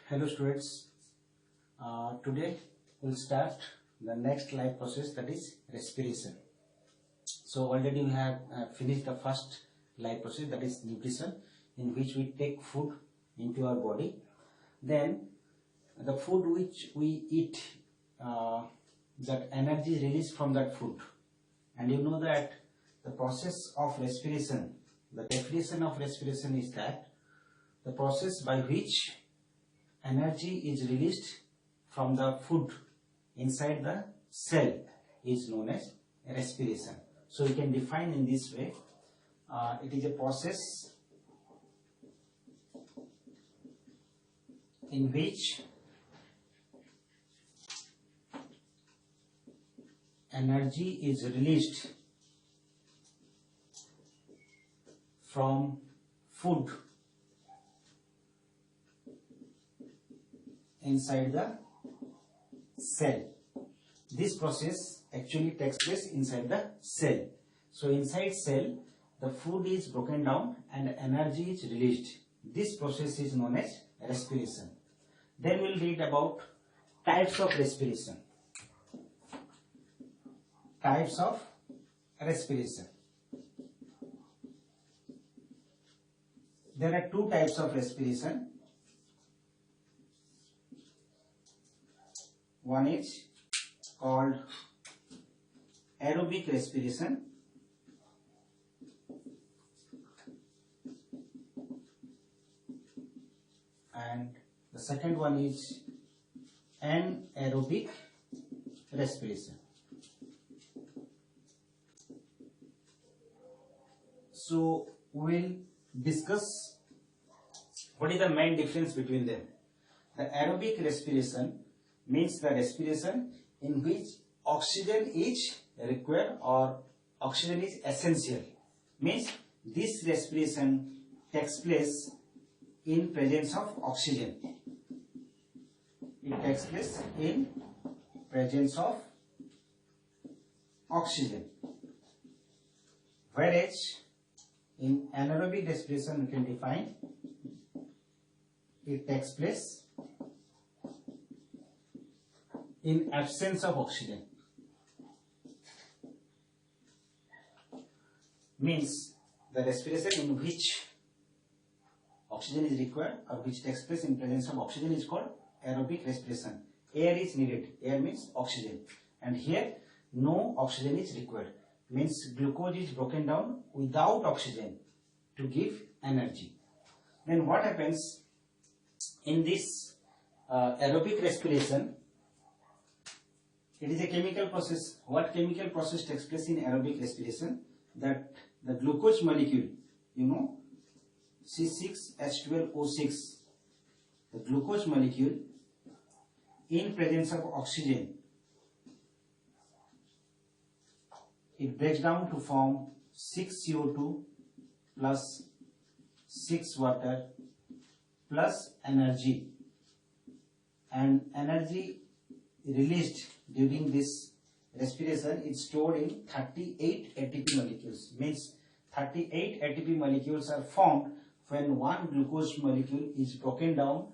Hello students, today we'll start the next life process, that is respiration. So already we have finished the first life process, that is nutrition, in which we take food into our body. Then the food which we eat, that energy is released from that food. And you know that the process of respiration, the definition of respiration is that the process by which energy is released from the food inside the cell is known as respiration. So we can define in this way. It is a process in which energy is released from food inside the cell. This process actually takes place inside the cell. So inside cell, the food is broken down and energy is released. This process is known as respiration. Then we'll read about types of respiration. Types of respiration. There are two types of respiration. One is called aerobic respiration, and the second one is anaerobic respiration. So we will discuss what is the main difference between them. The aerobic respiration means the respiration in which oxygen is required or oxygen is essential. Means this respiration takes place in presence of oxygen. It takes place in presence of oxygen. Whereas in anaerobic respiration we can define it takes place in absence of oxygen. Means the respiration in which oxygen is required or which takes place in presence of oxygen is called aerobic respiration. Air is needed. Air means oxygen. And here no oxygen is required. Means glucose is broken down without oxygen to give energy. Then what happens in this aerobic respiration? It is a chemical process. What chemical process takes place in aerobic respiration? That the glucose molecule, C6H12O6, the glucose molecule in presence of oxygen, it breaks down to form 6CO2 plus 6 water plus energy, and energy released during this respiration is stored in 38 ATP molecules. Means 38 ATP molecules are formed when one glucose molecule is broken down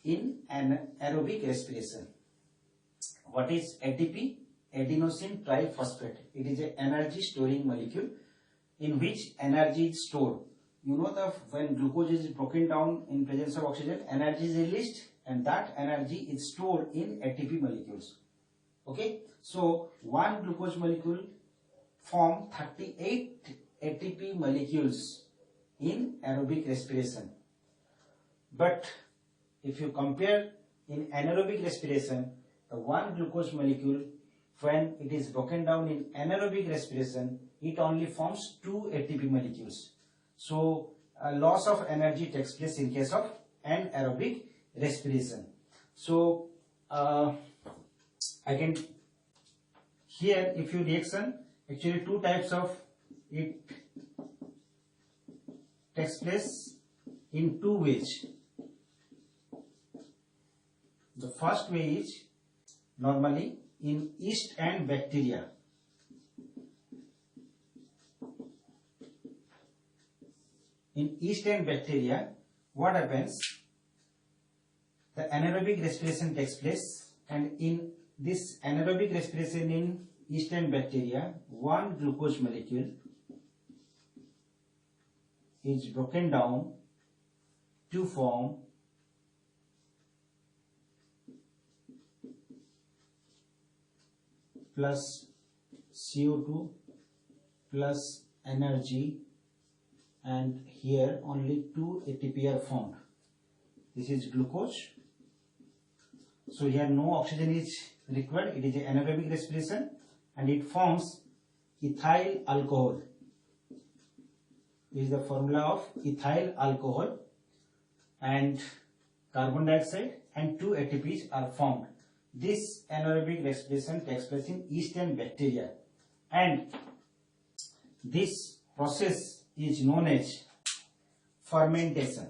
in an aerobic respiration. What is ATP? Adenosine triphosphate. It is an energy storing molecule in which energy is stored. When glucose is broken down in presence of oxygen, energy is released and that energy is stored in ATP molecules. Okay, so one glucose molecule form 38 ATP molecules in aerobic respiration. But if you compare in anaerobic respiration, the one glucose molecule, when it is broken down in anaerobic respiration, it only forms 2 ATP molecules. So a loss of energy takes place in case of anaerobic respiration. So again, here if you reaction, actually two types of it takes place in two ways. The first way is normally in yeast and bacteria. In yeast and bacteria, what happens? the anaerobic respiration takes place, and in this anaerobic respiration in yeast-and bacteria, one glucose molecule is broken down to form plus CO2 plus energy, and here only 2 ATP are formed. This is glucose. So here no oxygen is required. It is an anaerobic respiration and it forms ethyl alcohol. This is the formula of ethyl alcohol, and carbon dioxide and 2 ATPs are formed. This anaerobic respiration takes place in yeast and bacteria, and this process is known as fermentation.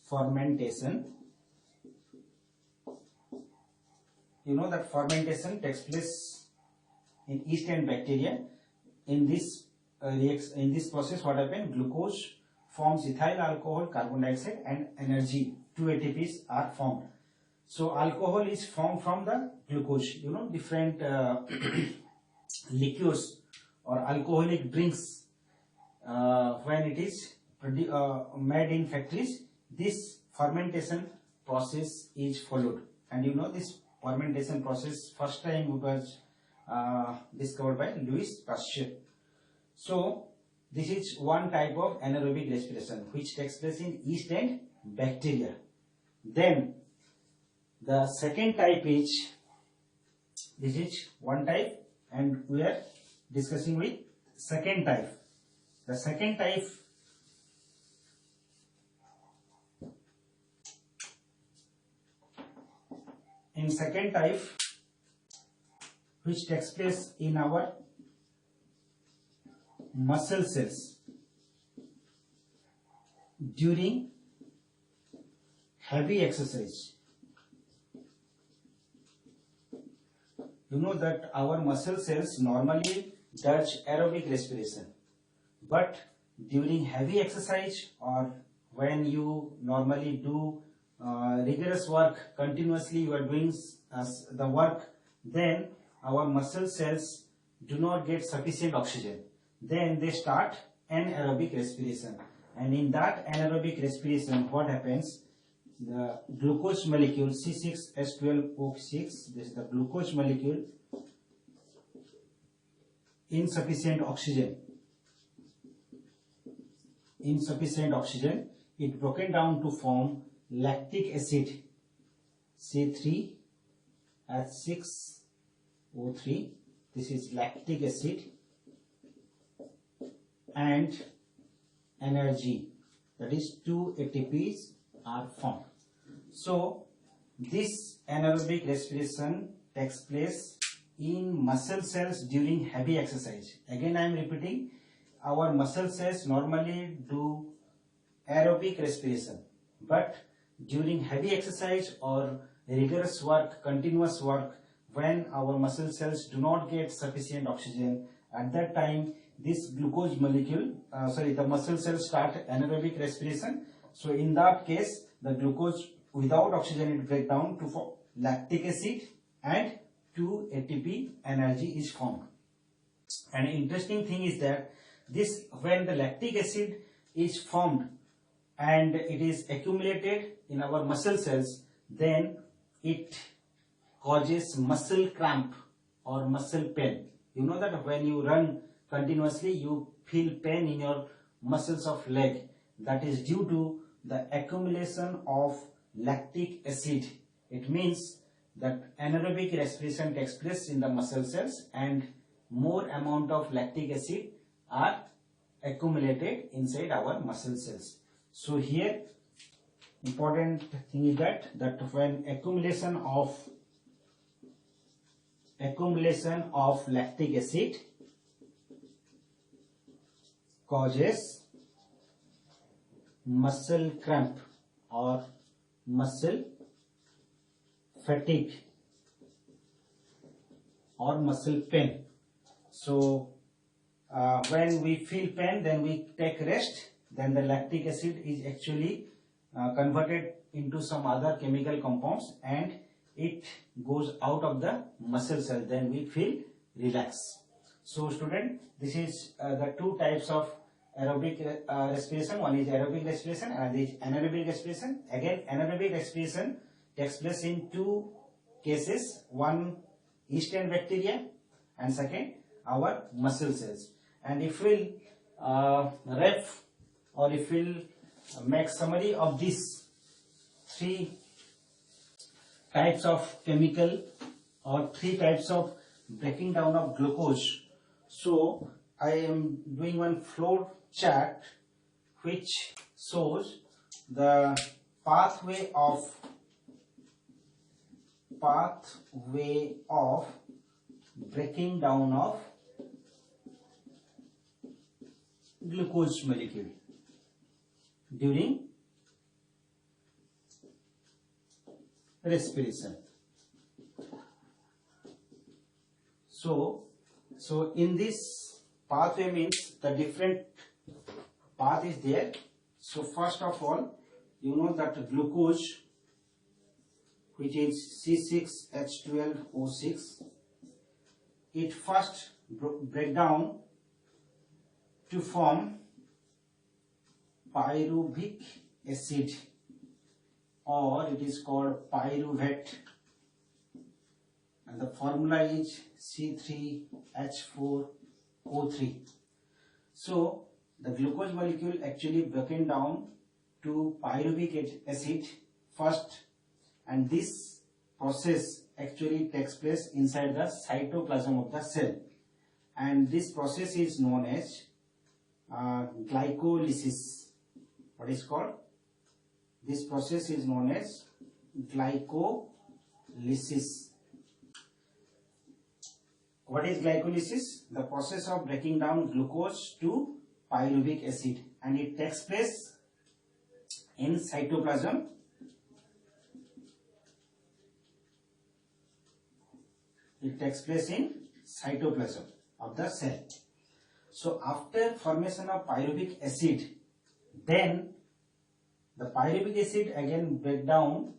Fermentation. You know that fermentation takes place in yeast and bacteria. In this process, what happens? Glucose forms ethyl alcohol, carbon dioxide, and energy. 2 ATPs are formed. So alcohol is formed from the glucose. You know, different liqueurs or alcoholic drinks, when it is made in factories, this fermentation process is followed. And you know, this fermentation process first time was discovered by Louis Pasteur. So this is one type of anaerobic respiration which takes place in yeast and bacteria. Then the second type is, this is one type, and we are discussing with second type. The second type which takes place in our muscle cells during heavy exercise. You know that our muscle cells normally does aerobic respiration, but during heavy exercise or when you normally do rigorous work, continuously you are doing the work, then our muscle cells do not get sufficient oxygen. Then they start anaerobic respiration, and in that anaerobic respiration, what happens? The glucose molecule C6H12O6, this is the glucose molecule, insufficient oxygen, it broken down to form lactic acid, C3H6O3, this is lactic acid, and energy, that is 2 ATPs are formed. So this anaerobic respiration takes place in muscle cells during heavy exercise. Again I am repeating, our muscle cells normally do aerobic respiration, but during heavy exercise or rigorous work, continuous work, when our muscle cells do not get sufficient oxygen, at that time this glucose molecule, the muscle cells start anaerobic respiration. So in that case, the glucose without oxygen it breaks down to form lactic acid, and 2 ATP energy is formed. And interesting thing is that this, when the lactic acid is formed and it is accumulated in our muscle cells, then it causes muscle cramp or muscle pain. You know that when you run continuously, you feel pain in your muscles of leg. That is due to the accumulation of lactic acid. It means that anaerobic respiration takes place in the muscle cells and more amount of lactic acid are accumulated inside our muscle cells. So here important thing is that when accumulation of lactic acid causes muscle cramp or muscle fatigue or muscle pain. So when we feel pain, then we take rest, then the lactic acid is actually converted into some other chemical compounds and it goes out of the muscle cell, then we feel relaxed. So student, this is the two types of aerobic respiration. One is aerobic respiration and another is anaerobic respiration. Again, anaerobic respiration takes place in two cases. One, yeast and bacteria, and second, our muscle cells. And if we'll ref or if we'll make summary of these three types of chemical or three types of breaking down of glucose. So I am doing one flow chart which shows the pathway of breaking down of glucose molecule during respiration. So in this pathway means the different path is there. So first of all, you know that glucose, which is C6H12O6, it first break down to form pyruvic acid, or it is called pyruvate, and the formula is C3H4O3. So the glucose molecule actually broken down to pyruvic acid first, and this process actually takes place inside the cytoplasm of the cell, and this process is known as glycolysis. What is called? This process is known as glycolysis. What is glycolysis? The process of breaking down glucose to pyruvic acid, and it takes place in cytoplasm. It takes place in cytoplasm of the cell. So after formation of pyruvic acid, then the pyruvic acid again break down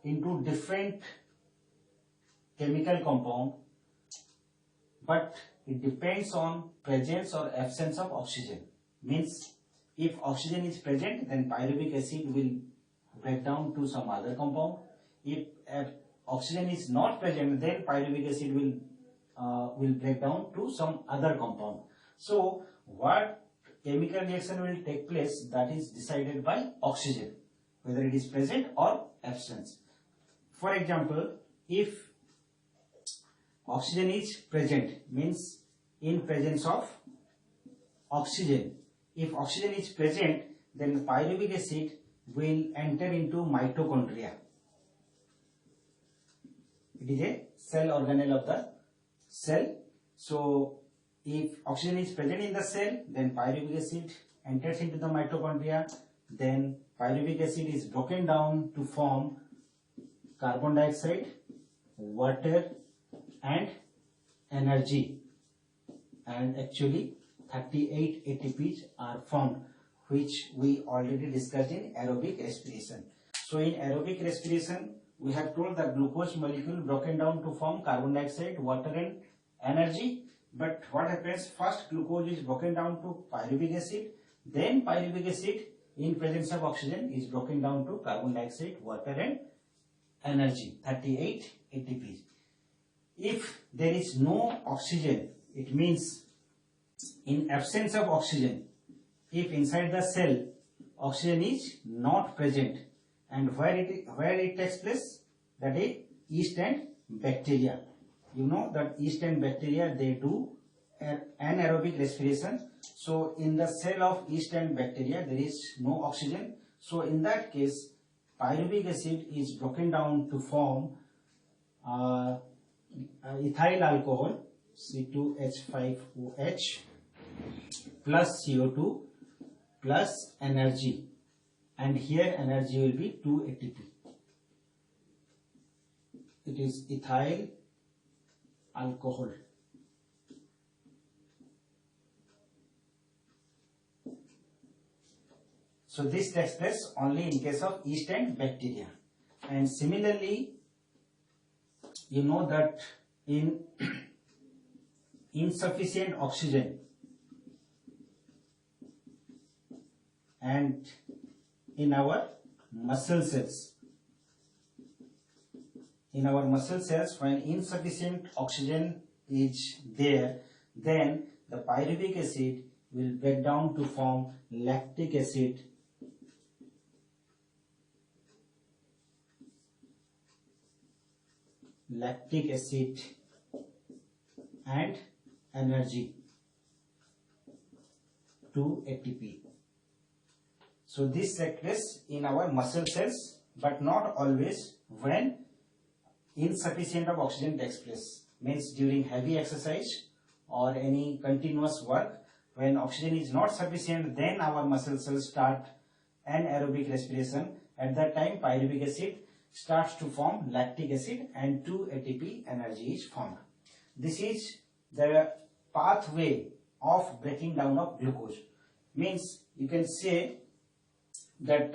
into different chemical compound, but it depends on presence or absence of oxygen. Means if oxygen is present, then pyruvic acid will break down to some other compound. If oxygen is not present, then pyruvic acid will break down to some other compound. So what chemical reaction will take place, that is decided by oxygen, whether it is present or absent. For example, if oxygen is present, means in presence of oxygen. If oxygen is present, then the pyruvic acid will enter into mitochondria. It is a cell organelle of the cell. So if oxygen is present in the cell, then pyruvic acid enters into the mitochondria. Then pyruvic acid is broken down to form carbon dioxide, water and energy, and actually 38 ATPs are formed, which we already discussed in aerobic respiration. So in aerobic respiration, we have told the glucose molecule broken down to form carbon dioxide, water and energy. But what happens, first glucose is broken down to pyruvic acid, then pyruvic acid in presence of oxygen is broken down to carbon dioxide, water and energy, 38 ATPs. If there is no oxygen, it means in absence of oxygen, if inside the cell oxygen is not present, and where it takes place, that is yeast and bacteria. You know that yeast and bacteria, they do anaerobic respiration. So in the cell of yeast and bacteria there is no oxygen. So in that case, pyruvic acid is broken down to form ethyl alcohol, C2H5OH plus CO2 plus energy, and here energy will be 2 ATP. It is ethyl alcohol. So this takes place only in case of yeast and bacteria. And similarly, you know that in insufficient oxygen and in our muscle cells, when insufficient oxygen is there, then the pyruvic acid will break down to form lactic acid and energy to ATP. So this takes place in our muscle cells, but not always when insufficient of oxygen takes place. Means during heavy exercise or any continuous work, when oxygen is not sufficient, then our muscle cells start anaerobic respiration. At that time, pyruvic acid starts to form lactic acid and 2-ATP energy is formed. This is the pathway of breaking down of glucose. Means you can say that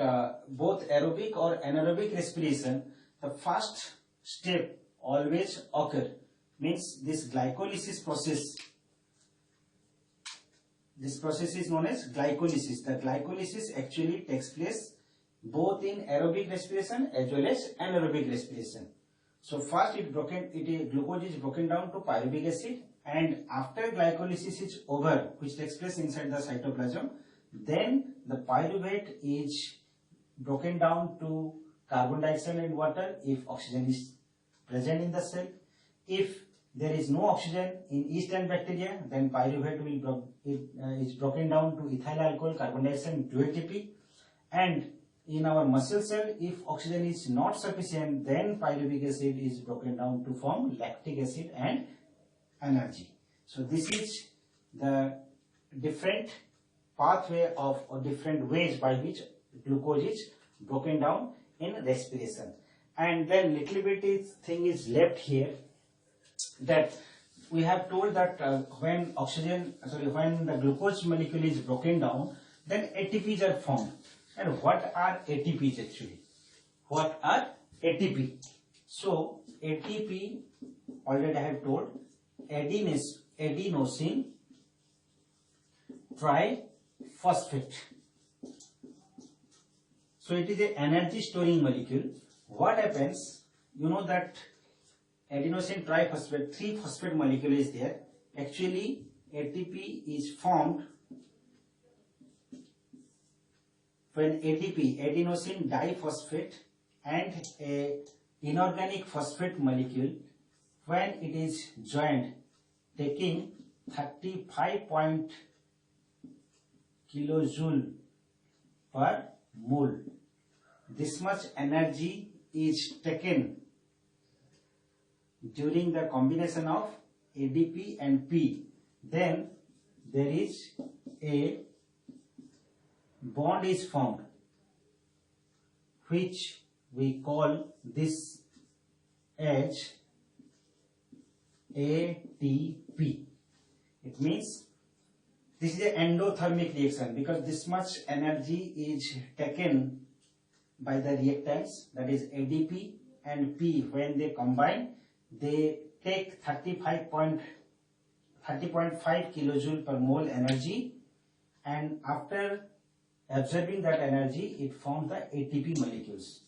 both aerobic or anaerobic respiration, the first step always occur. Means this glycolysis process, this process is known as glycolysis. The glycolysis actually takes place both in aerobic respiration as well as anaerobic respiration. So first glucose is broken down to pyruvic acid, and after glycolysis is over, which takes place inside the cytoplasm, then the pyruvate is broken down to carbon dioxide and water if oxygen is present in the cell. If there is no oxygen in yeast and bacteria, then pyruvate is broken down to ethyl alcohol, carbon dioxide and 2-ATP. And in our muscle cell, if oxygen is not sufficient, then pyruvic acid is broken down to form lactic acid and energy. So this is the different pathway of or different ways by which glucose is broken down in respiration. And then little bit thing is left here, that we have told that when the glucose molecule is broken down, then ATPs are formed. And what are ATPs actually? What are ATP? So ATP, already I have told, adenosine triphosphate. So it is an energy storing molecule. What happens? You know that adenosine triphosphate, 3-phosphate molecule is there. Actually, ATP is formed when ATP, adenosine diphosphate, and a inorganic phosphate molecule, when it is joined, taking 35 kilojoule per mole. This much energy is taken during the combination of ADP and P. Then there is a bond is formed, which we call this as ATP. It means this is an endothermic reaction, because this much energy is taken by the reactants, that is ADP and P. When they combine, they take 30.5 kilojoule per mole energy, and after absorbing that energy, it forms the ATP molecules.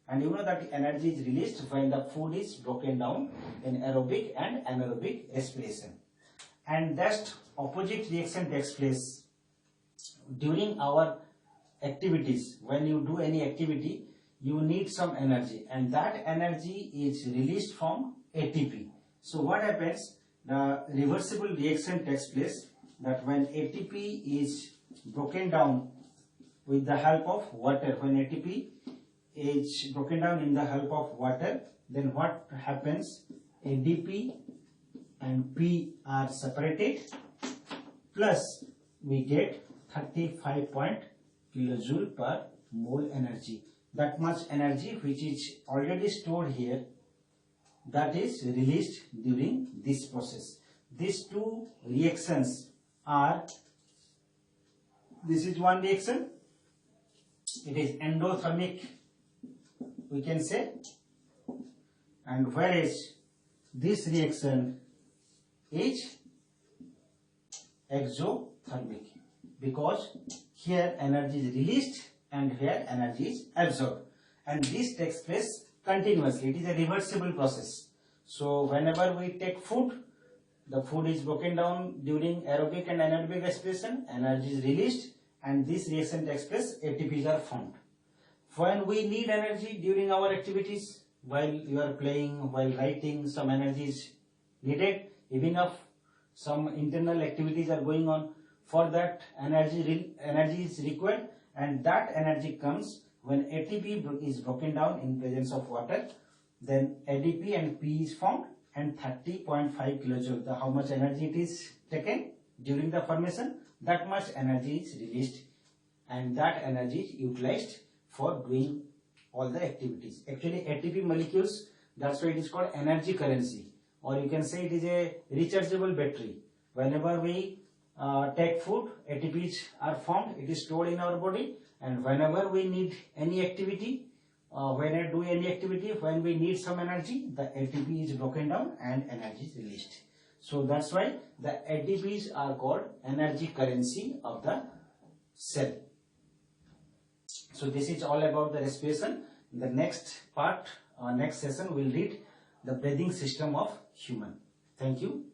And you know that energy is released when the food is broken down in aerobic and anaerobic respiration. And that opposite reaction takes place during our activities. When you do any activity, you need some energy, and that energy is released from ATP. So what happens? The reversible reaction takes place, that when ATP is broken down with the help of water, when ATP is broken down in the help of water, then what happens? ADP and P are separated, plus we get 35 kilojoule per mole energy. That much energy which is already stored here, that is released during this process. These two reactions are, this is one reaction it is endothermic, we can say, and whereas this reaction is exothermic, because here energy is released and here energy is absorbed, and this takes place continuously. It is a reversible process. So whenever we take food, the food is broken down during aerobic and anaerobic respiration, energy is released, and this reaction takes place, ATPs are formed. When we need energy during our activities, while you are playing, while writing, some energy is needed, even if some internal activities are going on, for that energy is required, and that energy comes when ATP is broken down in presence of water. Then ADP and P is formed, and 30.5 kilojoule, how much energy it is taken during the formation, that much energy is released, and that energy is utilized for doing all the activities. Actually ATP molecules, that's why it is called energy currency, or you can say it is a rechargeable battery. Whenever we take food, ATPs are formed, it is stored in our body, and whenever we need any activity, when we need some energy, the ATP is broken down and energy is released. So that's why the ATPs are called energy currency of the cell. So this is all about the respiration. In the next part, next session, we'll read the breathing system of human. Thank you.